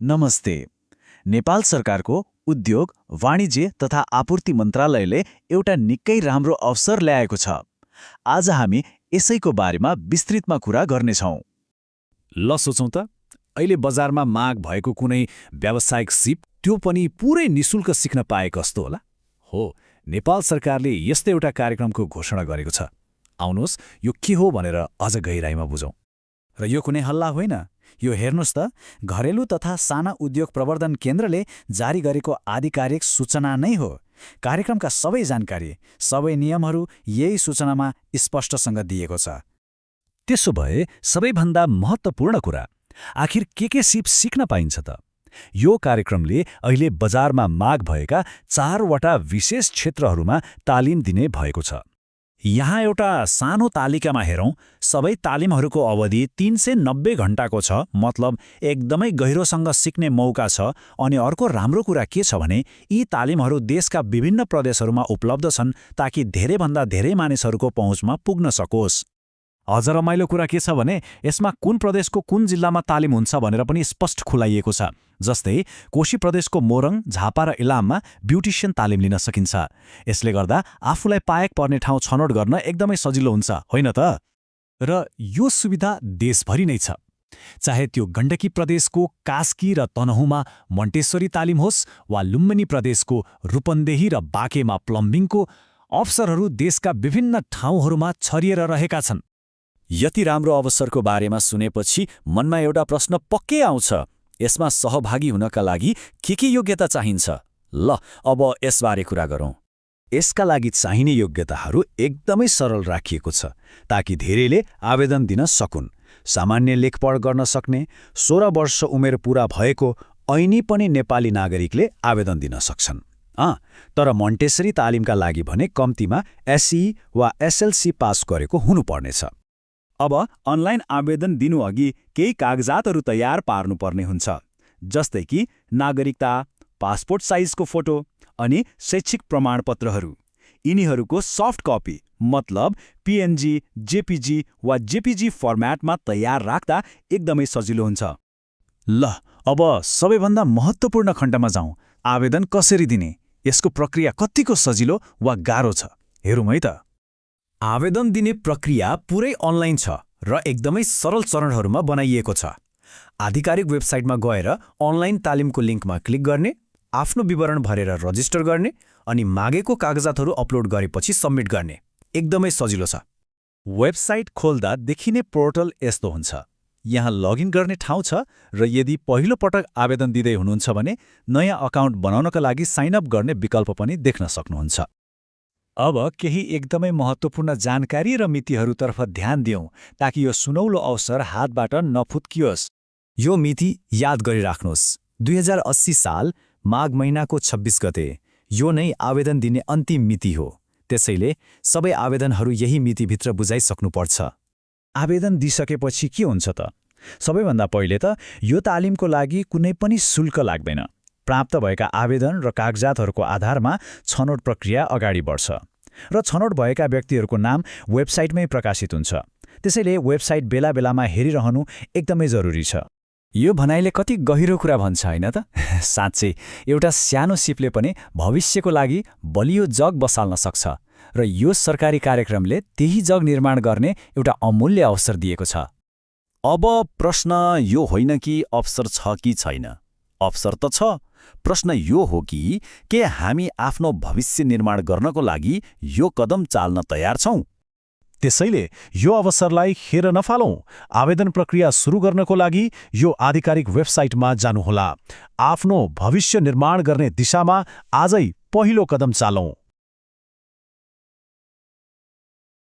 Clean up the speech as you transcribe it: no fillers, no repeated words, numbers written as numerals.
नमस्ते। नेपाल सरकारको उद्योग, वाणिज्य तथा आपूर्ति मन्त्रालयले एउटा निकै राम्रो अवसर ल्याएको छ। आज हामी यसैको बारेमा विस्तृतमा कुरा गर्नेछौँ। ल सोचौँ त, अहिले बजारमा माग भएको कुनै व्यावसायिक सिप, त्यो पनि पुरै निशुल्क सिक्न पाए कस्तो होला? हो, नेपाल सरकारले यस्तै एउटा कार्यक्रमको घोषणा गरेको छ। आउनुहोस्, यो के हो भनेर अझ गहिराइमा बुझौँ। र यो कुनै हल्ला होइन, यो हेर्नुहोस् त, घरेलु तथा साना उद्योग प्रवर्धन केन्द्रले जारी गरेको आधिकारिक सूचना नै हो। कार्यक्रमका सबै जानकारी, सबै नियमहरू यही सूचनामा स्पष्टसँग दिएको छ। त्यसो भए सबैभन्दा महत्त्वपूर्ण कुरा, आखिर के सिप सिक्न पाइन्छ त? यो कार्यक्रमले अहिले बजारमा माग भएका 4वटा विशेष क्षेत्रहरूमा तालिम दिने भएको छ। यहाँ एउटा सानो तालिकामा हेरौँ। सबै तालिमहरूको अवधि 390 घण्टाको छ, मतलब एकदमै गहिरोसँग सिक्ने मौका छ। अनि अर्को राम्रो कुरा के छ भने यी तालिमहरू देशका विभिन्न प्रदेशहरूमा उपलब्ध छन्, ताकि धेरैभन्दा धेरै मानिसहरूको पहुँचमा पुग्न सकोस्। अझ रमाइलो कुरा के छ भने यसमा कुन प्रदेशको कुन जिल्लामा तालिम हुन्छ भनेर पनि स्पष्ट खुलाइएको छ। जस्तै कोशी प्रदेशको मोरङ, झापा र इलाममा ब्युटिसियन तालिम लिन सकिन्छ। यसले गर्दा आफूलाई पाएक पर्ने ठाउँ छनौट गर्न एकदमै सजिलो हुन्छ, होइन त? र यो सुविधा देशभरि नै छ। चाहे त्यो गण्डकी प्रदेशको कास्की र तनहुँमा मन्टेश्वरी तालिम होस्, वा लुम्बिनी प्रदेशको रूपन्देही र बाँकेमा प्लम्बिङको, अवसरहरू देशका विभिन्न ठाउँहरूमा छरिएर रहेका छन्। यति राम्रो अवसरको बारेमा सुनेपछि मनमा एउटा प्रश्न पक्कै आउँछ, यसमा सहभागी हुनका लागि के योग्यता चाहिन्छ? ल, अब यसबारे कुरा गरौँ। यसका लागि चाहिने योग्यताहरू एकदमै सरल राखिएको छ, ताकि धेरैले आवेदन दिन सकुन्। सामान्य लेखपढ गर्न सक्ने, 16 वर्ष उमेर पूरा भएको ऐनी पनि नेपाली नागरिकले आवेदन दिन सक्छन्। तर मन्टेसरी तालिमका लागि भने कम्तीमा एसई वा एसएलसी पास गरेको हुनुपर्नेछ। अब अनलाइन आवेदन दिनुअघि केही कागजातहरू तयार पार्नुपर्ने हुन्छ, जस्तै कि नागरिकता, पासपोर्ट साइजको फोटो अनि शैक्षिक प्रमाणपत्रहरू। यिनीहरूको सफ्ट कपी, मतलब पिएनजी, जेपीजी वा जेपीजी फर्म्याटमा तयार राख्दा एकदमै सजिलो हुन्छ। ल, अब सबैभन्दा महत्त्वपूर्ण खण्डमा जाउँ। आवेदन कसरी दिने? यसको प्रक्रिया कतिको सजिलो वा गाह्रो छ, हेरौँ है त। आवेदन दिने प्रक्रिया पुरै अनलाइन छ र एकदमै सरल चरणहरूमा बनाइएको छ। आधिकारिक वेबसाइटमा गएर अनलाइन तालिमको लिङ्कमा क्लिक गर्ने, आफ्नो विवरण भरेर रजिस्टर गर्ने अनि मागेको कागजातहरू अपलोड गरेपछि सबमिट गर्ने। एकदमै सजिलो छ। वेबसाइट खोल्दा देखिने पोर्टल यस्तो हुन्छ। यहाँ लगइन गर्ने ठाउँ छ र यदि पहिलो पटक आवेदन दिँदै हुनुहुन्छ भने नयाँ अकाउन्ट बनाउनका लागि साइनअप गर्ने विकल्प पनि देख्न सक्नुहुन्छ। अब केही एकदमै महत्त्वपूर्ण जानकारी र मितिहरूतर्फ ध्यान दिउँ, ताकि यो सुनौलो अवसर हातबाट नफुत्कियोस्। यो मिति याद गरिराख्नुहोस्, 2080 साल माघ महिनाको 26 गते। यो नै आवेदन दिने अन्तिम मिति हो। त्यसैले सबै आवेदनहरू यही मितिभित्र बुझाइसक्नुपर्छ। आवेदन दिइसकेपछि के हुन्छ त? सबैभन्दा पहिले त यो तालिमको लागि कुनै पनि शुल्क लाग्दैन। प्राप्त भएका आवेदन र कागजातहरूको आधारमा छनौट प्रक्रिया अगाडि बढ्छ र छनौट भएका व्यक्तिहरूको नाम वेबसाइटमै प्रकाशित हुन्छ। त्यसैले वेबसाइट बेला बेलामा हेरिरहनु एकदमै जरुरी छ। यो भनाइले कति गहिरो कुरा भन्छ, होइन त? साँच्चै एउटा सानो सिपले पनि भविष्यको लागि बलियो जग बसाल्न सक्छ, र यो सरकारी कार्यक्रमले त्यही जग निर्माण गर्ने एउटा अमूल्य अवसर दिएको छ। अब प्रश्न यो होइन कि अवसर छ कि छैन। अवसर त छ। प्रश्न यो हो कि के हामी आफ्नो भविष्य निर्माण गर्नको लागि यो कदम चाल्न तयार छौँ? त्यसैले यो अवसरलाई खेर नफालौँ। आवेदन प्रक्रिया सुरु गर्नको लागि यो आधिकारिक वेबसाइटमा जानुहोला। आफ्नो भविष्य निर्माण गर्ने दिशामा आजै पहिलो कदम चालौँ।